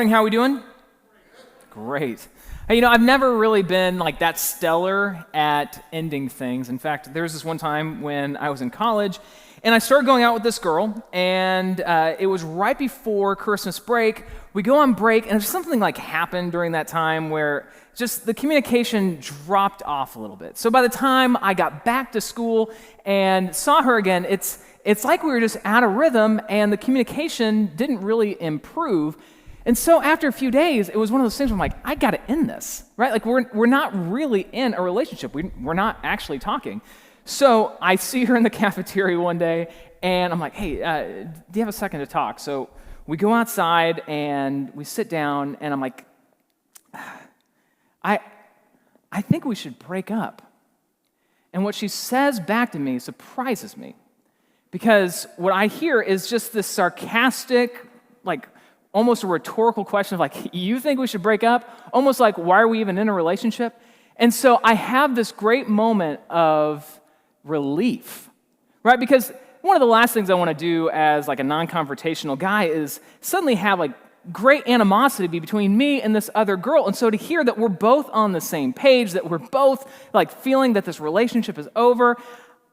morning. How are we doing? Great. Hey, I've never really been like that stellar at ending things. In fact, there was this one time when I was in college, and I started going out with this girl, and it was right before Christmas break. We go on break, and something like happened during that time where just the communication dropped off a little bit. So by the time I got back to school and saw her again, it's like we were just out of rhythm, and the communication didn't really improve. And so after a few days, it was one of those things where I'm like, I got to end this, right? Like we're not really in a relationship. We're not actually talking. So I see her in the cafeteria one day, and I'm like, hey, do you have a second to talk? So we go outside, and we sit down, and I'm like, I think we should break up. And what she says back to me surprises me, because what I hear is just this sarcastic, like almost a rhetorical question of like, you think we should break up? Almost like, why are we even in a relationship? And so I have this great moment of relief, right? Because one of the last things I want to do as like a non-confrontational guy is suddenly have like great animosity between me and this other girl. And so to hear that we're both on the same page, that we're both like feeling that this relationship is over,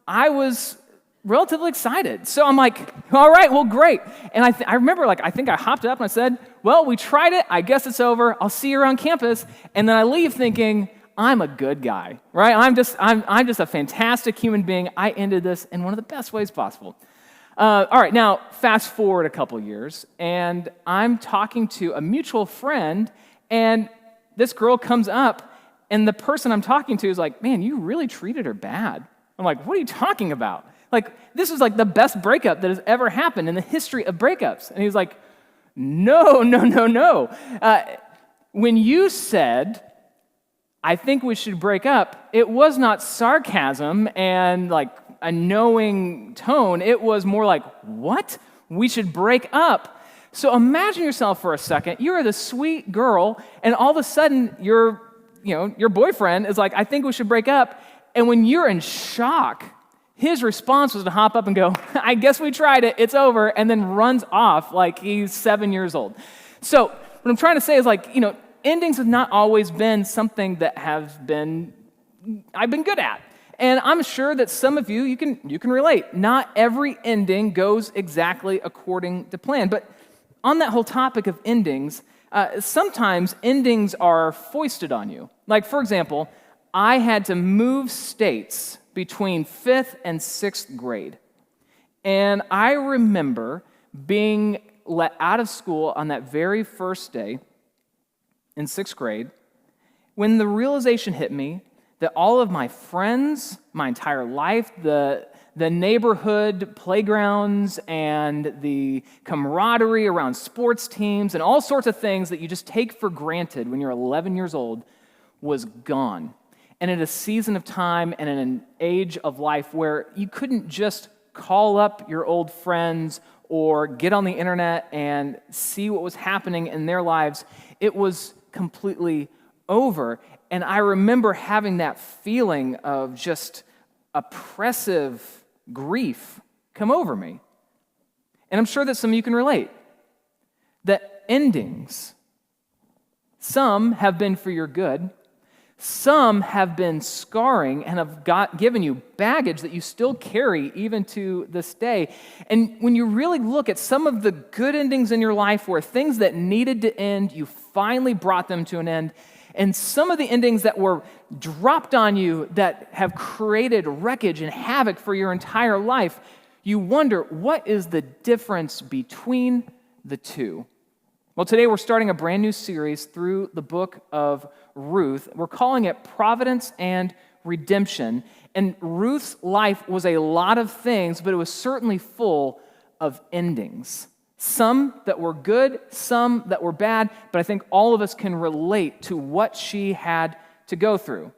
I was relatively excited. So I'm like, all right, well, great. And I remember I think I hopped up and I said, well, we tried it. I guess it's over. I'll see you around campus. And then I leave thinking, I'm a good guy, right? I'm just a fantastic human being. I ended this in one of the best ways possible. All right, now fast forward a couple years, and I'm talking to a mutual friend, and this girl comes up, and the person I'm talking to is like, man, you really treated her bad. I'm like, what are you talking about? Like, this is like the best breakup that has ever happened in the history of breakups. And he's like, no. When you said, I think we should break up, it was not sarcasm and like a knowing tone. It was more like, what? We should break up. So imagine yourself for a second. You're the sweet girl, and all of a sudden your boyfriend is like, I think we should break up. And when you're in shock, his response was to hop up and go, I guess we tried it, it's over, and then runs off like he's 7 years old. So what I'm trying to say is endings have not always been something that I've been good at. And I'm sure that some of you can relate. Not every ending goes exactly according to plan. But on that whole topic of endings, sometimes endings are foisted on you. Like, for example, I had to move states between 5th and 6th grade. And I remember being let out of school on that very first day in 6th grade when the realization hit me that all of my friends, my entire life, the neighborhood playgrounds and the camaraderie around sports teams and all sorts of things that you just take for granted when you're 11 years old was gone. And at a season of time and in an age of life where you couldn't just call up your old friends or get on the internet and see what was happening in their lives, it was completely over. And I remember having that feeling of just oppressive grief come over me. And I'm sure that some of you can relate. That endings, some have been for your good, some have been scarring and have given you baggage that you still carry even to this day. And when you really look at some of the good endings in your life where things that needed to end, you finally brought them to an end, and some of the endings that were dropped on you that have created wreckage and havoc for your entire life, you wonder, what is the difference between the two? Well, today we're starting a brand new series through the book of Ruth. We're calling it Providence and Redemption. And Ruth's life was a lot of things, but it was certainly full of endings. Some that were good, some that were bad, but I think all of us can relate to what she had to go through.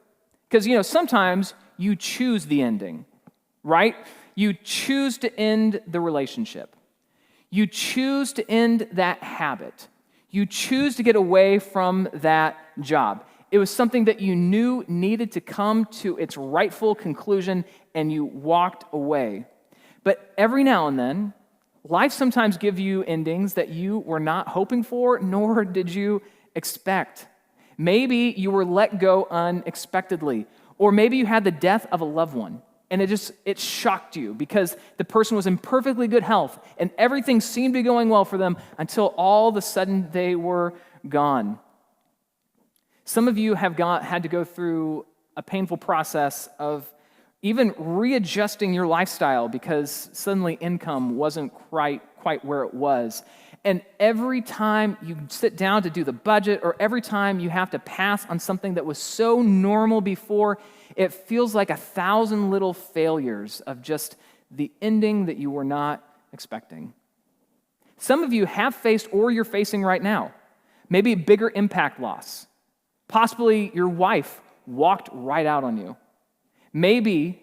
Because, sometimes you choose the ending, right? You choose to end the relationship. You choose to end that habit. You choose to get away from that job. It was something that you knew needed to come to its rightful conclusion, and you walked away. But every now and then, Life sometimes gives you endings that you were not hoping for, nor did you expect. Maybe you were let go unexpectedly, or maybe you had the death of a loved one, and it shocked you because the person was in perfectly good health, and everything seemed to be going well for them until all of a sudden they were gone. Some of you have had to go through a painful process of even readjusting your lifestyle because suddenly income wasn't quite where it was. And every time you sit down to do the budget, or every time you have to pass on something that was so normal before, it feels like 1,000 little failures of just the ending that you were not expecting. Some of you have faced, or you're facing right now, maybe a bigger impact loss. Possibly your wife walked right out on you. Maybe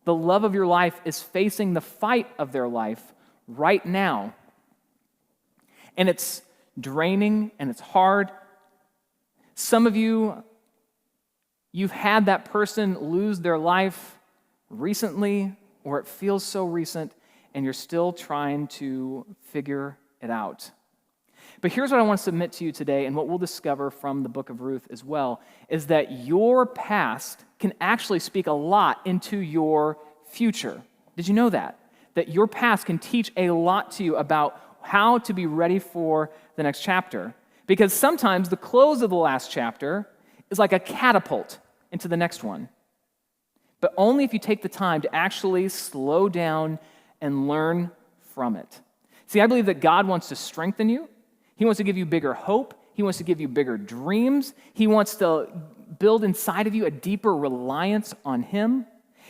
the love of your life is facing the fight of their life right now. And it's draining and it's hard. Some of you, you've had that person lose their life recently, or it feels so recent, and you're still trying to figure it out. But here's what I want to submit to you today, and what we'll discover from the book of Ruth as well, is that your past can actually speak a lot into your future. Did you know that? That your past can teach a lot to you about how to be ready for the next chapter. Because sometimes the close of the last chapter is like a catapult into the next one. But only if you take the time to actually slow down and learn from it. See, I believe that God wants to strengthen you. He wants to give you bigger hope. He wants to give you bigger dreams. He wants to build inside of you a deeper reliance on Him.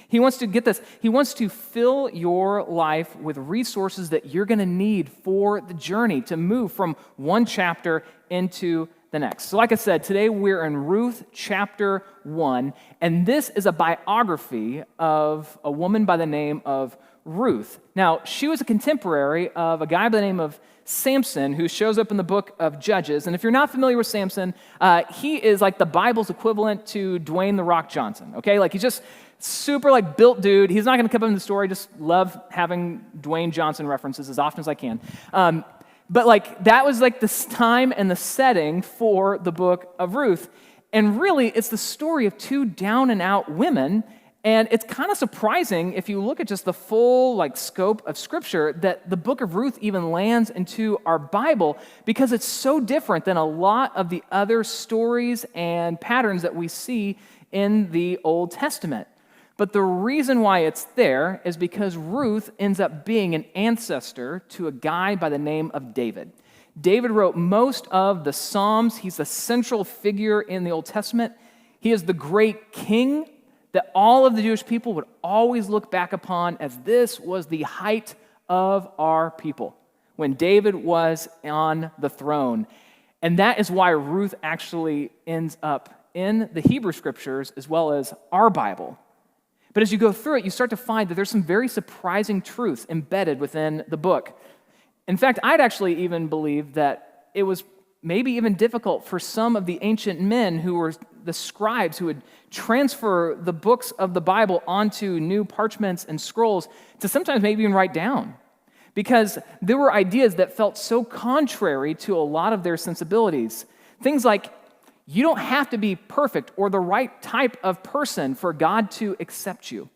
He wants to get this. He wants to fill your life with resources that you're going to need for the journey to move from one chapter into the next. So like I said, today we're in Ruth chapter 1, and this is a biography of a woman by the name of Ruth. Now, she was a contemporary of a guy by the name of Samson, who shows up in the book of Judges. And if you're not familiar with Samson, he is like the Bible's equivalent to Dwayne "The Rock" Johnson, okay? Like, he's just super like built dude. He's not going to come up in the story. Just love having Dwayne Johnson references as often as I can. But like, that was like this time and the setting for the book of Ruth. And really, it's the story of two down and out women. And it's kind of surprising if you look at just the full like scope of Scripture that the book of Ruth even lands into our Bible, because it's so different than a lot of the other stories and patterns that we see in the Old Testament. But the reason why it's there is because Ruth ends up being an ancestor to a guy by the name of David. David wrote most of the Psalms. He's the central figure in the Old Testament. He is the great king that all of the Jewish people would always look back upon as this was the height of our people, when David was on the throne. And that is why Ruth actually ends up in the Hebrew Scriptures as well as our Bible. But as you go through it, you start to find that there's some very surprising truths embedded within the book. In fact, I'd actually even believe that it was maybe even difficult for some of the ancient men who were the scribes who would transfer the books of the Bible onto new parchments and scrolls to sometimes maybe even write down, because there were ideas that felt so contrary to a lot of their sensibilities. Things like, you don't have to be perfect or the right type of person for God to accept you.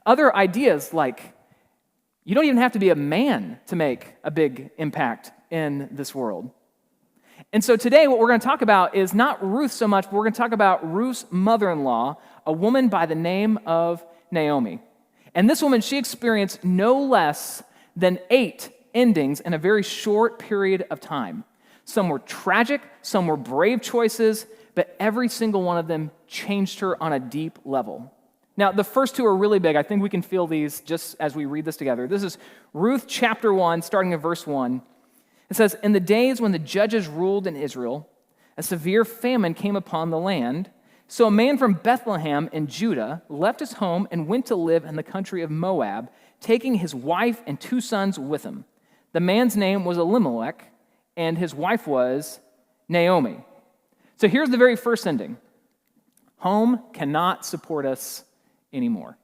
Other ideas like, you don't even have to be a man to make a big impact in this world. And so today what we're going to talk about is not Ruth so much, but we're going to talk about Ruth's mother-in-law, a woman by the name of Naomi. And this woman, she experienced no less than 8 endings in a very short period of time. Some were tragic, some were brave choices, but every single one of them changed her on a deep level. Now, the first 2 are really big. I think we can feel these just as we read this together. This is Ruth chapter 1, starting in verse 1. It says, "In the days when the judges ruled in Israel, a severe famine came upon the land. So a man from Bethlehem in Judah left his home and went to live in the country of Moab, taking his wife and 2 sons with him. The man's name was Elimelech, and his wife was Naomi." So here's the very first ending. Home cannot support us anymore.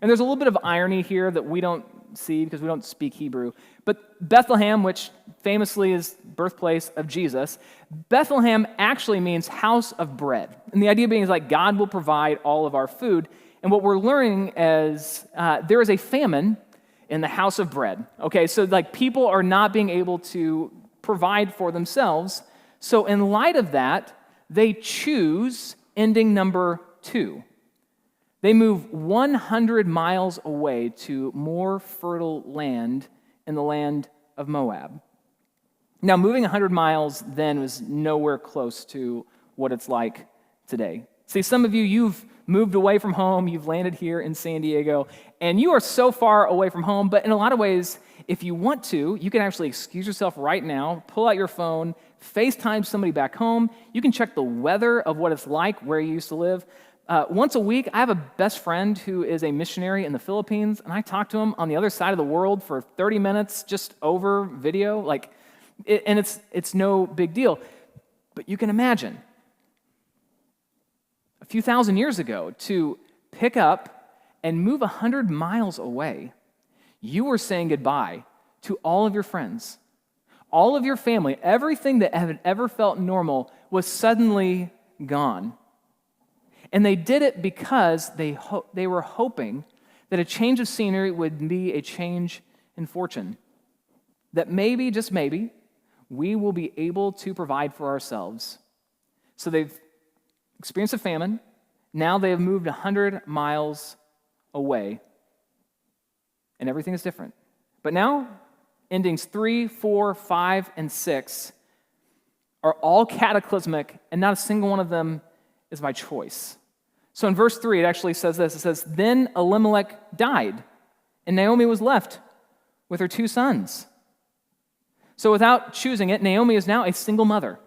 And there's a little bit of irony here that we don't see because we don't speak Hebrew. But Bethlehem, which famously is birthplace of Jesus, Bethlehem actually means house of bread. And the idea being is like God will provide all of our food. And what we're learning is there is a famine in the house of bread. Okay, so like people are not being able to provide for themselves. So in light of that, they choose ending number 2. They move 100 miles away to more fertile land in the land of Moab. Now, moving 100 miles then was nowhere close to what it's like today. See, some of you, you've moved away from home, you've landed here in San Diego, and you are so far away from home, but in a lot of ways, if you want to, you can actually excuse yourself right now, pull out your phone, FaceTime somebody back home. You can check the weather of what it's like where you used to live. Once a week, I have a best friend who is a missionary in the Philippines, and I talk to him on the other side of the world for 30 minutes just over video, and it's no big deal. But you can imagine, a few thousand years ago, to pick up and move 100 miles away, you were saying goodbye to all of your friends, all of your family. Everything that had ever felt normal was suddenly gone. And they did it because they were hoping that a change of scenery would be a change in fortune. That maybe, just maybe, we will be able to provide for ourselves. So they've experienced a famine. Now they have moved 100 miles away. And everything is different. But now, endings 3, 4, 5, and 6 are all cataclysmic, and not a single one of them is by choice. So in verse 3, it actually says this. It says, "Then Elimelech died, and Naomi was left with her 2 sons." So without choosing it, Naomi is now a single mother,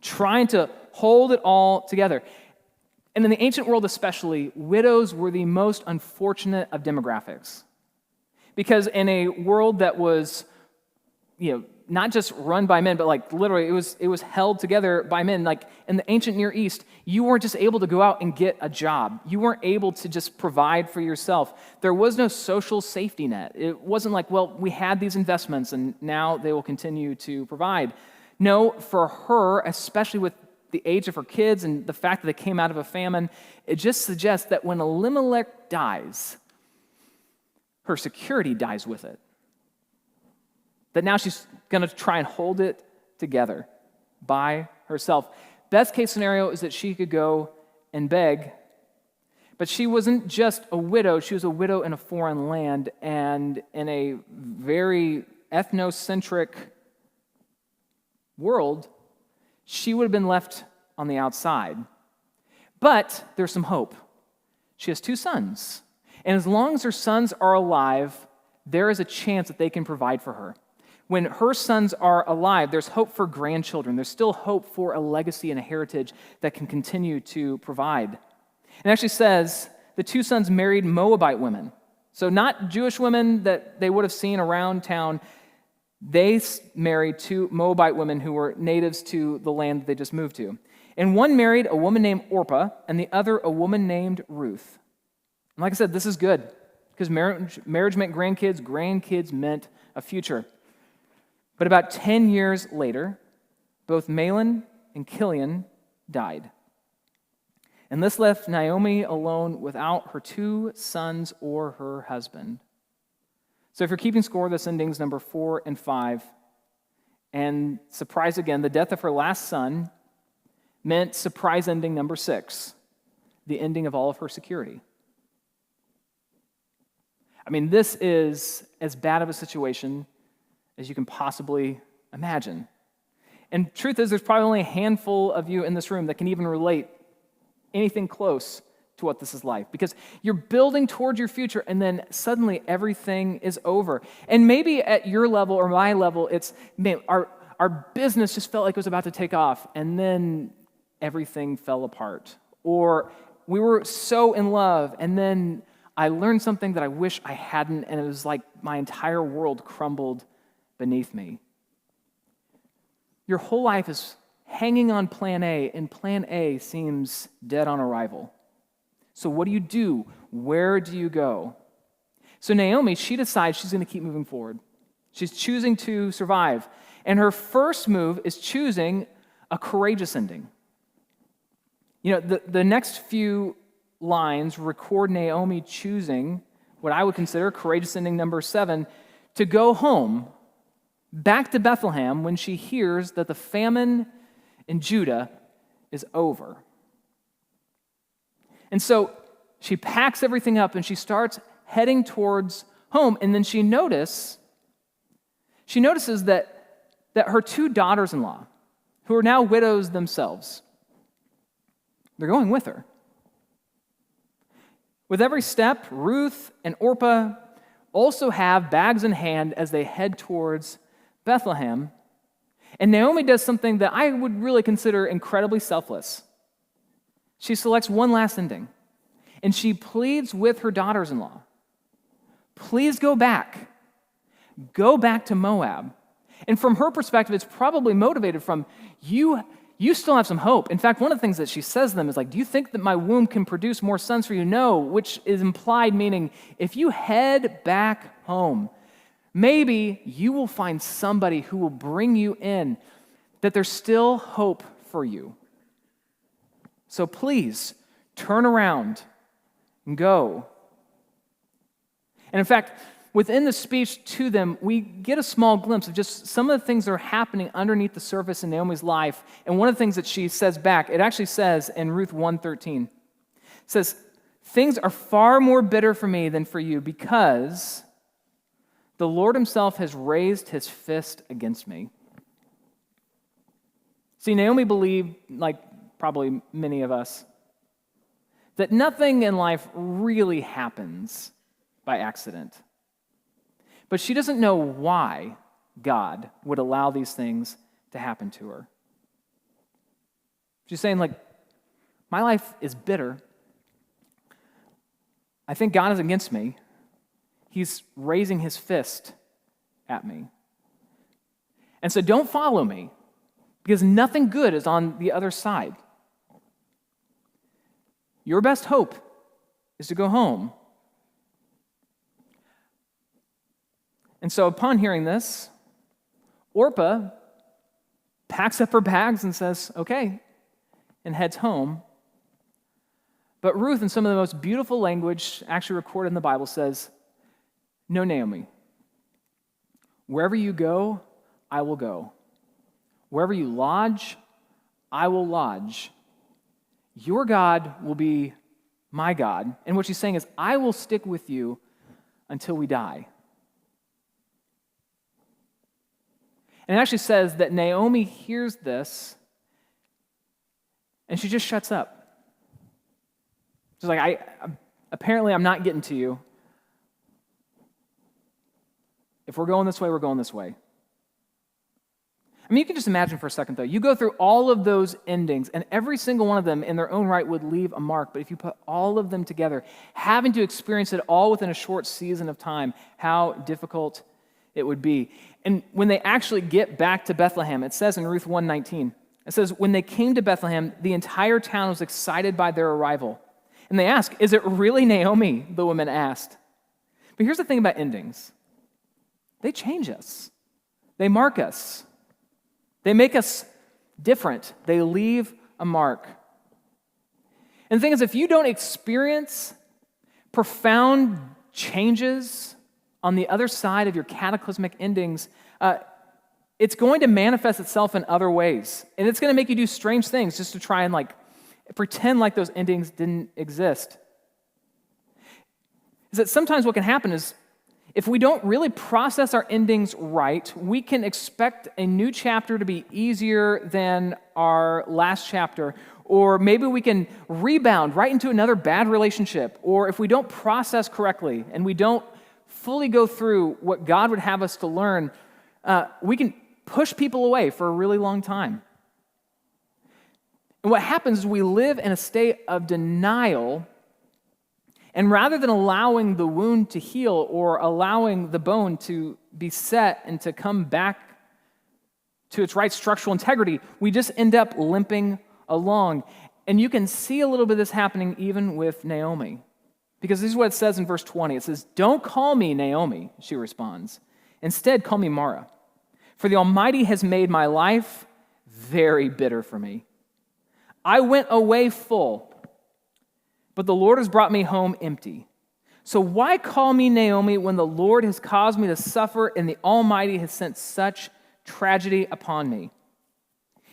trying to hold it all together. And in the ancient world especially, widows were the most unfortunate of demographics. Because in a world that was, not just run by men, but literally it was held together by men. Like in the ancient Near East, you weren't just able to go out and get a job. You weren't able to just provide for yourself. There was no social safety net. It wasn't like, well, we had these investments and now they will continue to provide. No, for her, especially with the age of her kids and the fact that they came out of a famine, it just suggests that when Elimelech dies, her security dies with it. That now she's going to try and hold it together by herself. Best case scenario is that she could go and beg, but she wasn't just a widow, she was a widow in a foreign land and in a very ethnocentric world, she would have been left on the outside. But there's some hope. She has 2 sons, and as long as her sons are alive, there is a chance that they can provide for her. When her sons are alive, there's hope for grandchildren. There's still hope for a legacy and a heritage that can continue to provide. It actually says the 2 sons married Moabite women. So not Jewish women that they would have seen around town. They married 2 Moabite women who were natives to the land that they just moved to. And one married a woman named Orpah, and the other a woman named Ruth. And like I said, this is good, because marriage meant grandkids meant a future. But about 10 years later, both Mahlon and Chilion died. And this left Naomi alone without her 2 sons or her husband. So if you're keeping score, this ending's number 4 and 5. And surprise again, the death of her last son meant surprise ending number 6, the ending of all of her security. I mean, this is as bad of a situation as you can possibly imagine. And truth is, there's probably only a handful of you in this room that can even relate anything close to what this is like, because you're building towards your future and then suddenly everything is over. And maybe at your level or my level, it's, man, our business just felt like it was about to take off and then everything fell apart. Or we were so in love and then I learned something that I wish I hadn't, and it was like my entire world crumbled beneath me. Your whole life is hanging on plan A, and plan A seems dead on arrival. So what do you do? Where do you go? So Naomi, she decides she's going to keep moving forward. She's choosing to survive. And her first move is choosing a courageous ending. You know, the next few lines record Naomi choosing what I would consider courageous ending number 7, to go home, back to Bethlehem, when she hears that the famine in Judah is over. And so she packs everything up and she starts heading towards home, and then she notices that her 2 daughters-in-law, who are now widows themselves, they're going with her. With every step, Ruth and Orpah also have bags in hand as they head towards Bethlehem. And Naomi does something that I would really consider incredibly selfless. She selects one last ending, and she pleads with her daughters-in-law, please go back to Moab. And from her perspective, it's probably motivated from, you still have some hope. In fact, one of the things that she says to them is like, do you think that my womb can produce more sons for you? No, which is implied meaning, if you head back home, maybe you will find somebody who will bring you in, that there's still hope for you. So please, turn around and go. And in fact, within the speech to them, we get a small glimpse of just some of the things that are happening underneath the surface in Naomi's life. And one of the things that she says back, it actually says in Ruth 1:13, it says, things are far more bitter for me than for you because the Lord himself has raised his fist against me. See, Naomi believed, like probably many of us, that nothing in life really happens by accident. But she doesn't know why God would allow these things to happen to her. She's saying, like, my life is bitter. I think God is against me. He's raising his fist at me. And so don't follow me, because nothing good is on the other side. Your best hope is to go home. And so upon hearing this, Orpah packs up her bags and says, okay, and heads home. But Ruth, in some of the most beautiful language actually recorded in the Bible, says, no, Naomi, wherever you go, I will go. Wherever you lodge, I will lodge. Your God will be my God. And what she's saying is, I will stick with you until we die. And it actually says that Naomi hears this, and she just shuts up. She's like, apparently I'm not getting to you. If we're going this way, we're going this way. I mean, you can just imagine for a second, though. You go through all of those endings, and every single one of them in their own right would leave a mark. But if you put all of them together, having to experience it all within a short season of time, how difficult it would be. And when they actually get back to Bethlehem, it says in Ruth 1:19, it says, when they came to Bethlehem, the entire town was excited by their arrival. And they ask, is it really Naomi? The women asked. But here's the thing about endings. They change us. They mark us. They make us different. They leave a mark. And the thing is, if you don't experience profound changes on the other side of your cataclysmic endings, it's going to manifest itself in other ways. And it's going to make you do strange things just to try and pretend like those endings didn't exist. Is that sometimes what can happen is, if we don't really process our endings right, we can expect a new chapter to be easier than our last chapter, or maybe we can rebound right into another bad relationship, or if we don't process correctly and we don't fully go through what God would have us to learn, we can push people away for a really long time. And what happens is we live in a state of denial, and rather than allowing the wound to heal or allowing the bone to be set and to come back to its right structural integrity, we just end up limping along. And you can see a little bit of this happening even with Naomi. Because this is what it says in verse 20. It says, "Don't call me Naomi," she responds. "Instead, call me Mara. For the Almighty has made my life very bitter for me. I went away full, but the Lord has brought me home empty. So why call me Naomi when the Lord has caused me to suffer and the Almighty has sent such tragedy upon me?"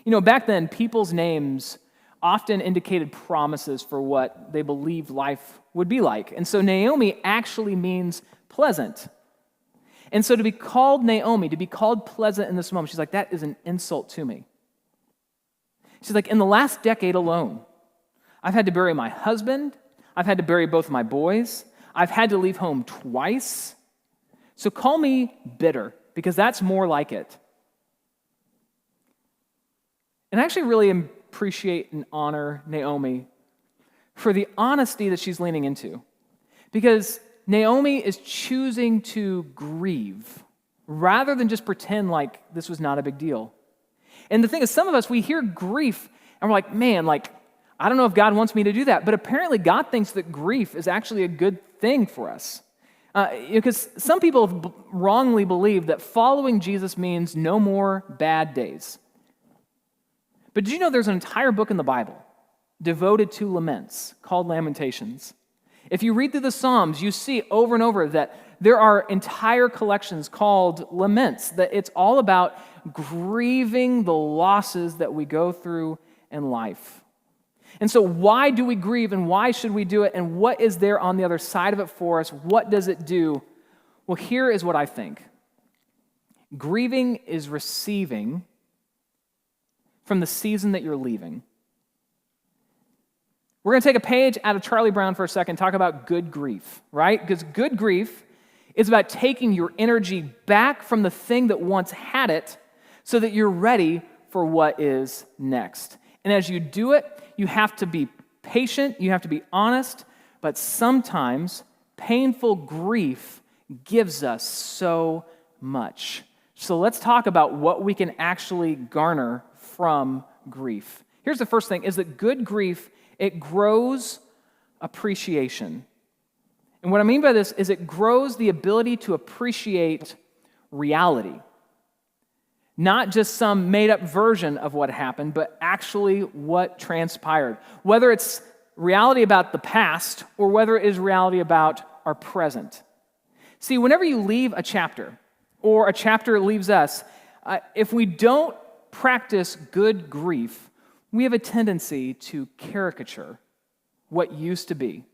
Back then, people's names often indicated promises for what they believed life would be like. And so Naomi actually means pleasant. And so to be called Naomi, to be called pleasant in this moment, she's like, that is an insult to me. She's like, in the last decade alone, I've had to bury my husband, I've had to bury both of my boys, I've had to leave home twice. So call me bitter, because that's more like it. And I actually really appreciate and honor Naomi for the honesty that she's leaning into. Because Naomi is choosing to grieve rather than just pretend like this was not a big deal. And the thing is, some of us, we hear grief and we're like, man, I don't know if God wants me to do that. But apparently God thinks that grief is actually a good thing for us. Because some people have wrongly believe that following Jesus means no more bad days. But did you know there's an entire book in the Bible devoted to laments called Lamentations? If you read through the Psalms, you see over and over that there are entire collections called laments, that it's all about grieving the losses that we go through in life. And so why do we grieve and why should we do it and what is there on the other side of it for us? What does it do? Well, here is what I think. Grieving is receiving from the season that you're leaving. We're going to take a page out of Charlie Brown for a second, talk about good grief, right? Because good grief is about taking your energy back from the thing that once had it so that you're ready for what is next. And as you do it, you have to be patient, you have to be honest, but sometimes painful grief gives us so much. So let's talk about what we can actually garner from grief. Here's the first thing, is that good grief, it grows appreciation. And what I mean by this is it grows the ability to appreciate reality. Not just some made-up version of what happened, but actually what transpired. Whether it's reality about the past or whether it is reality about our present. See, whenever you leave a chapter or a chapter leaves us, if we don't practice good grief, we have a tendency to caricature what used to be.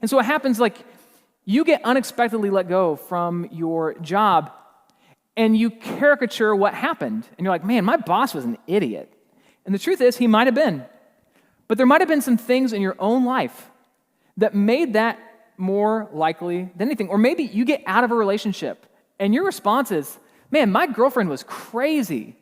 And so what happens, you get unexpectedly let go from your job, and you caricature what happened. And you're like, man, my boss was an idiot. And the truth is, he might have been. But there might have been some things in your own life that made that more likely than anything. Or maybe you get out of a relationship, and your response is, man, my girlfriend was crazy.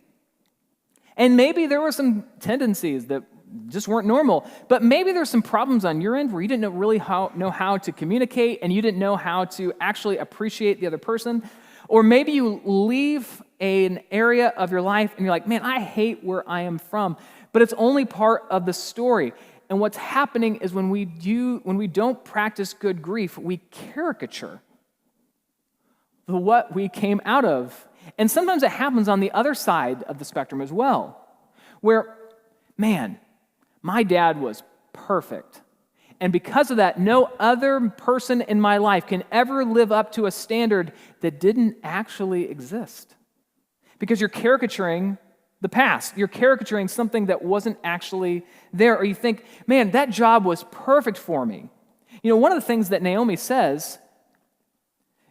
And maybe there were some tendencies that just weren't normal, but maybe there's some problems on your end where you didn't really know how to communicate and you didn't know how to actually appreciate the other person. Or maybe you leave an area of your life and you're like, man, I hate where I am from, but it's only part of the story. And what's happening is when we don't practice good grief, we caricature what we came out of. And sometimes it happens on the other side of the spectrum as well, where, man, my dad was perfect. And because of that, no other person in my life can ever live up to a standard that didn't actually exist. Because you're caricaturing the past. You're caricaturing something that wasn't actually there. Or you think, man, that job was perfect for me. One of the things that Naomi says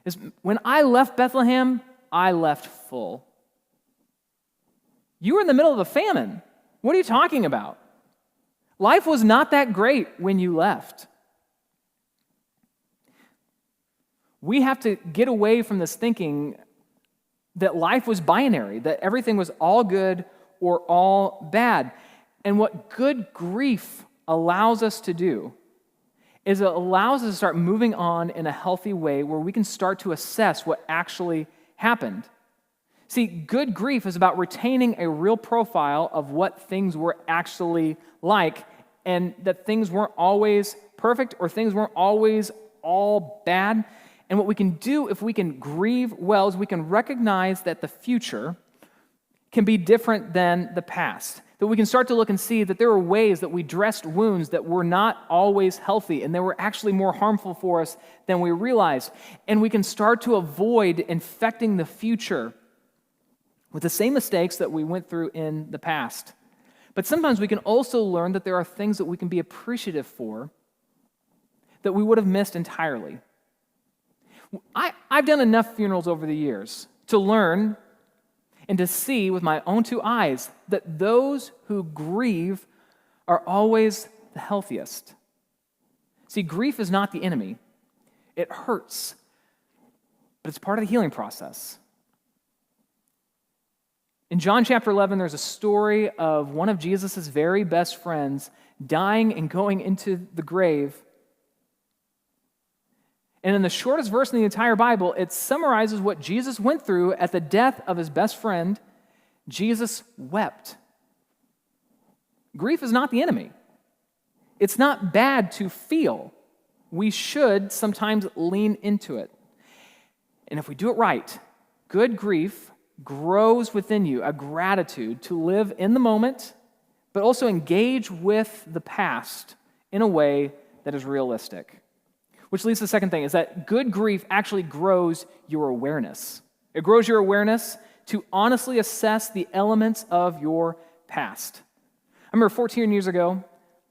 is, when I left Bethlehem, I left full. You were in the middle of a famine. What are you talking about? Life was not that great when you left. We have to get away from this thinking that life was binary, that everything was all good or all bad. And what good grief allows us to do is it allows us to start moving on in a healthy way where we can start to assess what actually happened. See, good grief is about retaining a real profile of what things were actually like and that things weren't always perfect or things weren't always all bad. And what we can do if we can grieve well is we can recognize that the future can be different than the past. That we can start to look and see that there were ways that we dressed wounds that were not always healthy and they were actually more harmful for us than we realized. And we can start to avoid infecting the future with the same mistakes that we went through in the past. But sometimes we can also learn that there are things that we can be appreciative for that we would have missed entirely. I've done enough funerals over the years to learn and to see with my own two eyes that those who grieve are always the healthiest. See, grief is not the enemy. It hurts, but it's part of the healing process. In John chapter 11, there's a story of one of Jesus' very best friends dying and going into the grave. And in the shortest verse in the entire Bible, it summarizes what Jesus went through at the death of his best friend. Jesus wept. Grief is not the enemy. It's not bad to feel. We should sometimes lean into it. And if we do it right, good grief grows within you a gratitude to live in the moment, but also engage with the past in a way that is realistic. Which leads to the second thing, is that good grief actually grows your awareness. It grows your awareness to honestly assess the elements of your past. I remember 14 years ago,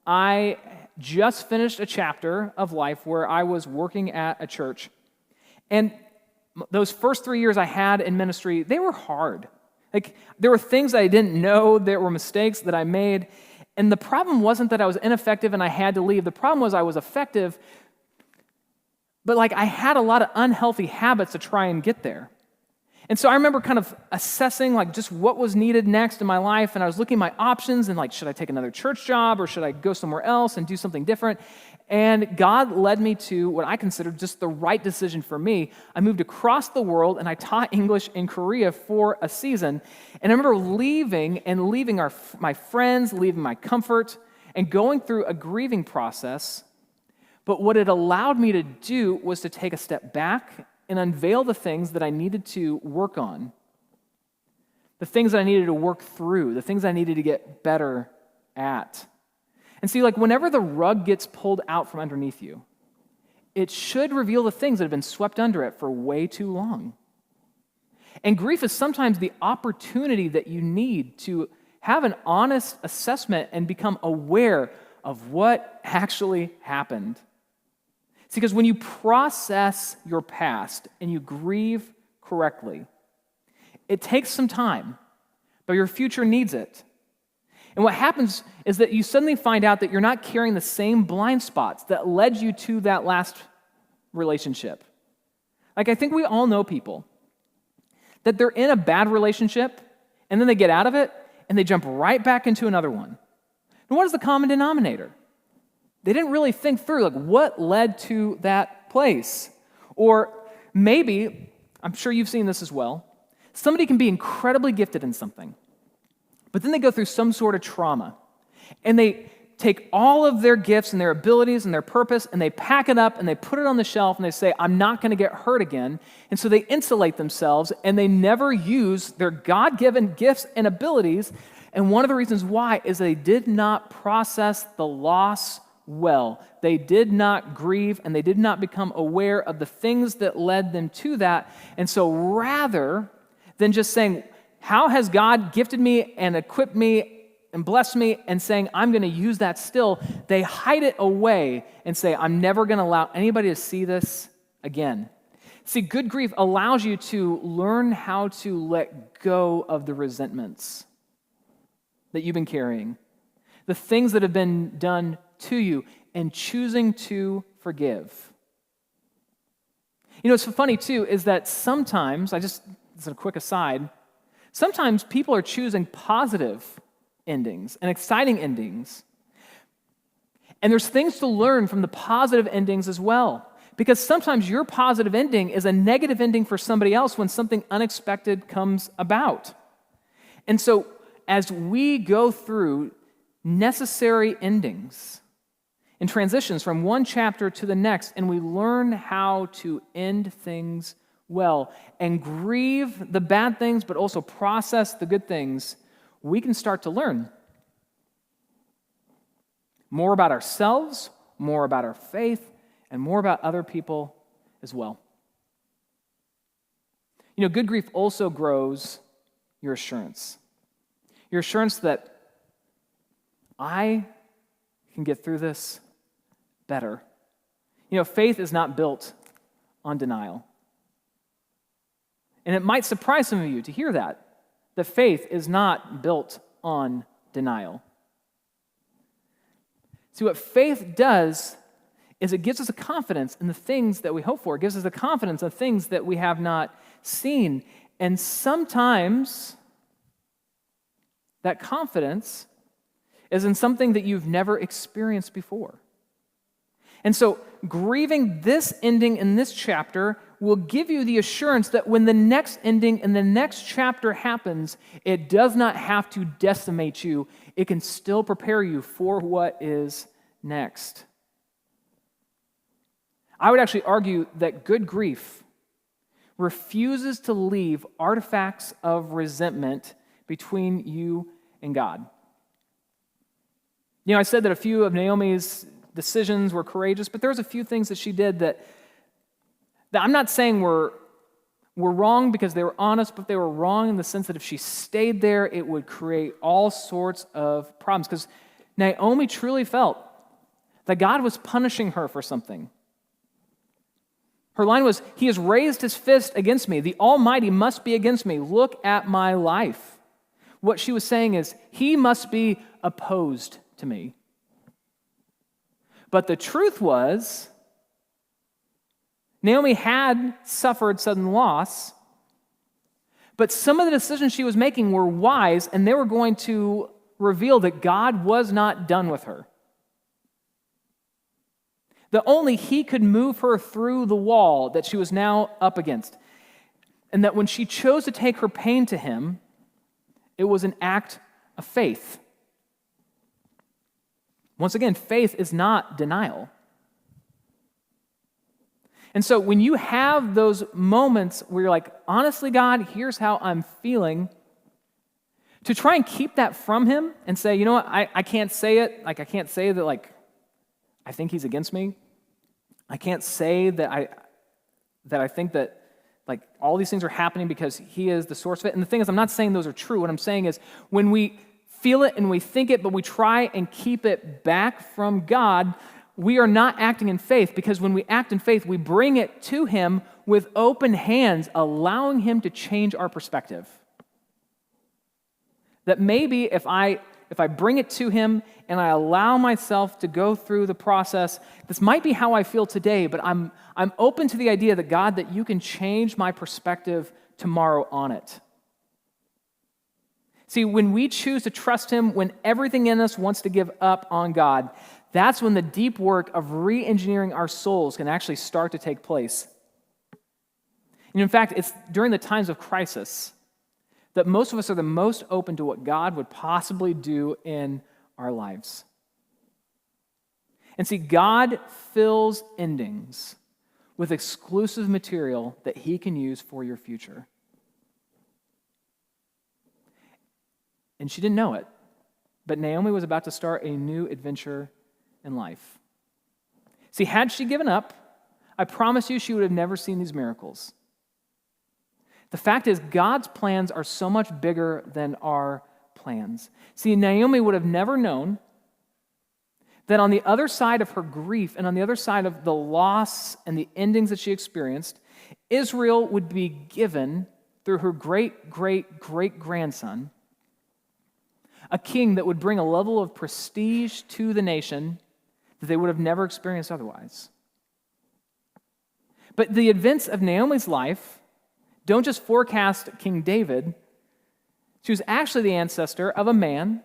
I just finished a chapter of life where I was working at a church. And those first 3 years I had in ministry, they were hard. Like, there were things that I didn't know, there were mistakes that I made. And the problem wasn't that I was ineffective and I had to leave. The problem was I was effective, but I had a lot of unhealthy habits to try and get there. And so I remember kind of assessing just what was needed next in my life, and I was looking at my options and should I take another church job or should I go somewhere else and do something different? And God led me to what I considered just the right decision for me. I moved across the world and I taught English in Korea for a season. And I remember leaving my friends, leaving my comfort, and going through a grieving process. But what it allowed me to do was to take a step back and unveil the things that I needed to work on, the things that I needed to work through, the things I needed to get better at. And see, whenever the rug gets pulled out from underneath you, it should reveal the things that have been swept under it for way too long. And grief is sometimes the opportunity that you need to have an honest assessment and become aware of what actually happened. See, because when you process your past and you grieve correctly, it takes some time, but your future needs it. And what happens is that you suddenly find out that you're not carrying the same blind spots that led you to that last relationship. I think we all know people that they're in a bad relationship and then they get out of it and they jump right back into another one. And what is the common denominator? They didn't really think through, what led to that place. Or maybe, I'm sure you've seen this as well, somebody can be incredibly gifted in something, but then they go through some sort of trauma, and they take all of their gifts and their abilities and their purpose, and they pack it up, and they put it on the shelf, and they say, I'm not going to get hurt again. And so they insulate themselves, and they never use their God-given gifts and abilities. And one of the reasons why is they did not process the loss well. They did not grieve, and they did not become aware of the things that led them to that. And so rather than just saying, how has God gifted me and equipped me and blessed me, and saying, I'm going to use that still, they hide it away and say, I'm never going to allow anybody to see this again. See, good grief allows you to learn how to let go of the resentments that you've been carrying, the things that have been done to you, and choosing to forgive. What's funny too is that sometimes, this is a quick aside, sometimes people are choosing positive endings and exciting endings. And there's things to learn from the positive endings as well. Because sometimes your positive ending is a negative ending for somebody else when something unexpected comes about. And so as we go through necessary endings and transitions from one chapter to the next, and we learn how to end things well and grieve the bad things, but also process the good things, we can start to learn more about ourselves, more about our faith, and more about other people as well. You know, good grief also grows your assurance. Your assurance that I can get through this better. You know, faith is not built on denial. And it might surprise some of you to hear that faith is not built on denial. See, what faith does is it gives us a confidence in the things that we hope for. It gives us a confidence in things that we have not seen. And sometimes that confidence is in something that you've never experienced before. And so grieving this ending in this chapter will give you the assurance that when the next ending in the next chapter happens, it does not have to decimate you. It can still prepare you for what is next. I would actually argue that good grief refuses to leave artifacts of resentment between you and God. You know, I said that a few of Naomi's decisions were courageous, but there was a few things that she did that I'm not saying were wrong because they were honest, but they were wrong in the sense that if she stayed there, it would create all sorts of problems. Because Naomi truly felt that God was punishing her for something. Her line was, "He has raised his fist against me. The Almighty must be against me. Look at my life." What she was saying is, he must be opposed to me. But the truth was, Naomi had suffered sudden loss, but some of the decisions she was making were wise, and they were going to reveal that God was not done with her. That only he could move her through the wall that she was now up against. And that when she chose to take her pain to him, it was an act of faith. Once again, faith is not denial. And so when you have those moments where you're like, honestly, God, here's how I'm feeling, to try and keep that from him and say, you know what, I can't say it. Like, I can't say that, like, I think he's against me. I can't say that I think that, like, all these things are happening because he is the source of it. And the thing is, I'm not saying those are true. What I'm saying is, when we feel it and we think it, but we try and keep it back from God, we are not acting in faith, because when we act in faith, we bring it to him with open hands, allowing him to change our perspective. That maybe if I bring it to him and I allow myself to go through the process, this might be how I feel today, but I'm open to the idea that, God, that you can change my perspective tomorrow on it. See, when we choose to trust him, when everything in us wants to give up on God, that's when the deep work of re-engineering our souls can actually start to take place. And in fact, it's during the times of crisis that most of us are the most open to what God would possibly do in our lives. And see, God fills endings with exclusive material that he can use for your future. And she didn't know it, but Naomi was about to start a new adventure in life. See, had she given up, I promise you she would have never seen these miracles. The fact is, God's plans are so much bigger than our plans. See, Naomi would have never known that on the other side of her grief and on the other side of the loss and the endings that she experienced, Israel would be given through her great-great-great-grandson a king that would bring a level of prestige to the nation that they would have never experienced otherwise. But the events of Naomi's life don't just forecast King David. She was actually the ancestor of a man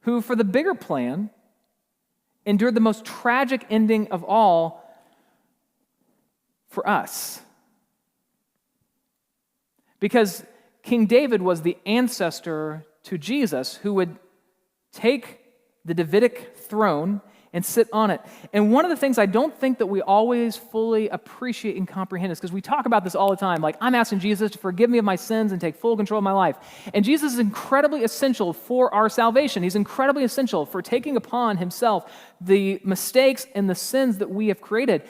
who, for the bigger plan, endured the most tragic ending of all for us. Because King David was the ancestor to Jesus, who would take the Davidic throne and sit on it. And one of the things I don't think that we always fully appreciate and comprehend is because we talk about this all the time, like I'm asking Jesus to forgive me of my sins and take full control of my life. And Jesus is incredibly essential for our salvation. He's incredibly essential for taking upon himself the mistakes and the sins that we have created.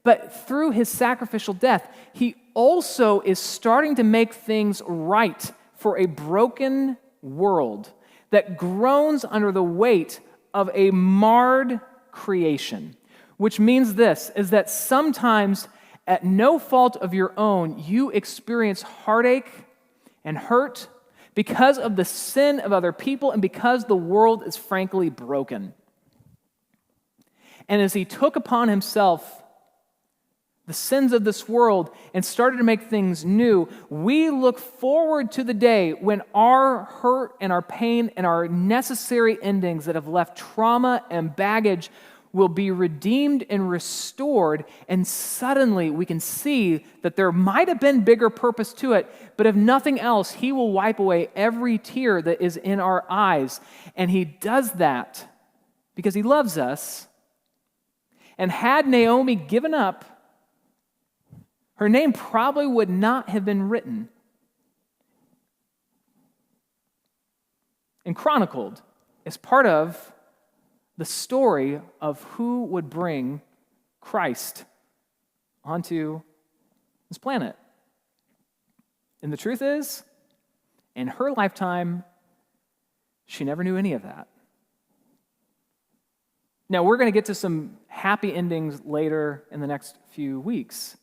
But through his sacrificial death, he also is starting to make things right for a broken world that groans under the weight of a marred creation, which means this, is that sometimes at no fault of your own, you experience heartache and hurt because of the sin of other people and because the world is frankly broken. And as he took upon himself the sins of this world and started to make things new, we look forward to the day when our hurt and our pain and our necessary endings that have left trauma and baggage will be redeemed and restored, and suddenly we can see that there might have been bigger purpose to it, but if nothing else, he will wipe away every tear that is in our eyes. And he does that because he loves us. And had Naomi given up, her name probably would not have been written and chronicled as part of the story of who would bring Christ onto this planet. And the truth is, in her lifetime, she never knew any of that. Now, we're going to get to some happy endings later in the next few weeks.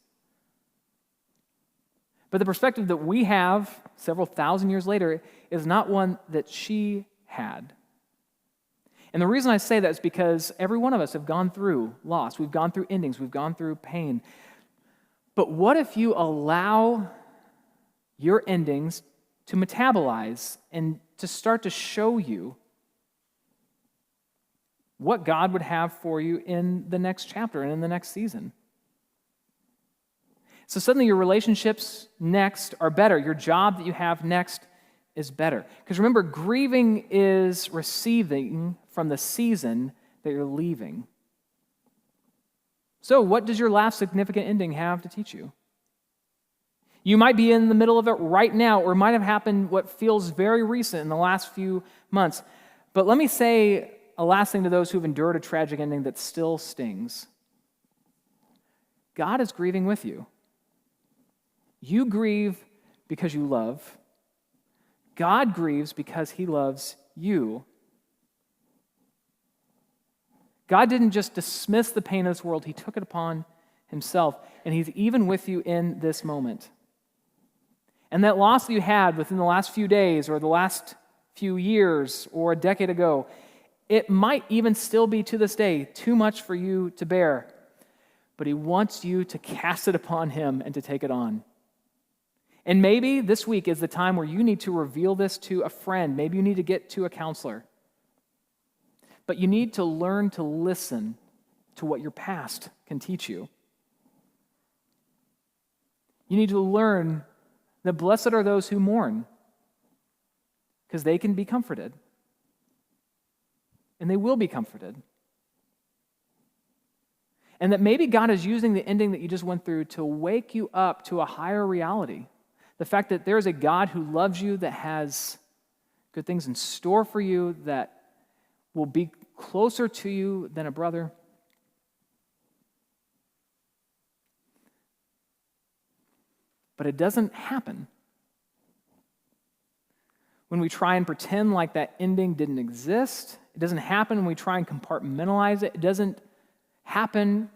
But the perspective that we have several thousand years later is not one that she had. And the reason I say that is because every one of us have gone through loss. We've gone through endings. We've gone through pain. But what if you allow your endings to metabolize and to start to show you what God would have for you in the next chapter and in the next season? So suddenly your relationships next are better. Your job that you have next is better. Because remember, grieving is receiving from the season that you're leaving. So what does your last significant ending have to teach you? You might be in the middle of it right now, or it might have happened what feels very recent in the last few months. But let me say a last thing to those who've endured a tragic ending that still stings. God is grieving with you. You grieve because you love. God grieves because he loves you. God didn't just dismiss the pain of this world, he took it upon himself, and he's even with you in this moment. And that loss that you had within the last few days or the last few years or a decade ago, it might even still be to this day too much for you to bear, but he wants you to cast it upon him and to take it on. And maybe this week is the time where you need to reveal this to a friend. Maybe you need to get to a counselor. But you need to learn to listen to what your past can teach you. You need to learn that blessed are those who mourn, because they can be comforted. And they will be comforted. And that maybe God is using the ending that you just went through to wake you up to a higher reality. The fact that there is a God who loves you, that has good things in store for you, that will be closer to you than a brother. But it doesn't happen when we try and pretend like that ending didn't exist. It doesn't happen when we try and compartmentalize it. It doesn't happen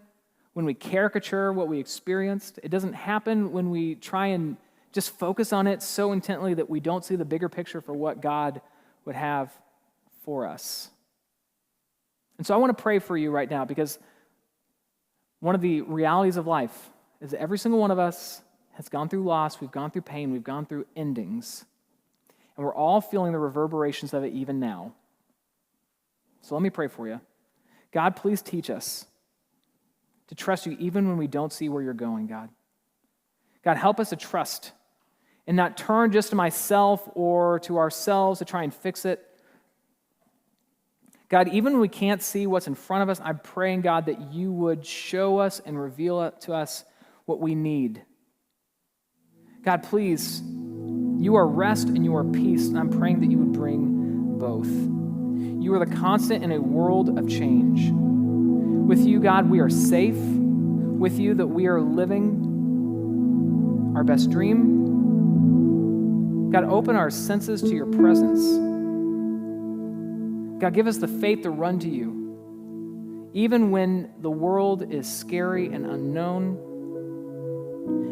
when we caricature what we experienced. It doesn't happen when we try and just focus on it so intently that we don't see the bigger picture for what God would have for us. And so I want to pray for you right now, because one of the realities of life is that every single one of us has gone through loss, we've gone through pain, we've gone through endings, and we're all feeling the reverberations of it even now. So let me pray for you. God, please teach us to trust you even when we don't see where you're going, God. God, help us to trust and not turn just to myself or to ourselves to try and fix it, God, even when we can't see what's in front of us, I'm praying, God, that you would show us and reveal to us what we need. God, please, you are rest and you are peace, and I'm praying that you would bring both. You are the constant in a world of change. With you, God, we are safe. With you, that we are living our best dream. God, open our senses to your presence. God, give us the faith to run to you, even when the world is scary and unknown.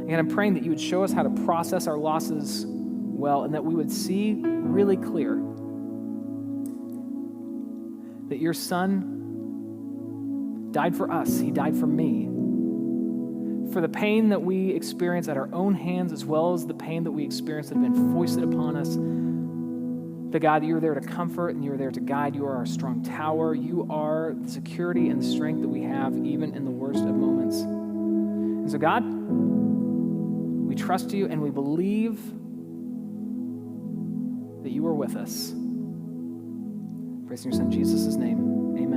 And I'm praying that you would show us how to process our losses well, and that we would see really clear that your son died for us. He died for me. For the pain that we experience at our own hands, as well as the pain that we experience that have been foisted upon us. That God, you are there to comfort and you are there to guide. You are our strong tower. You are the security and the strength that we have even in the worst of moments. And so God, we trust you and we believe that you are with us. Praise in your son Jesus' name. Amen.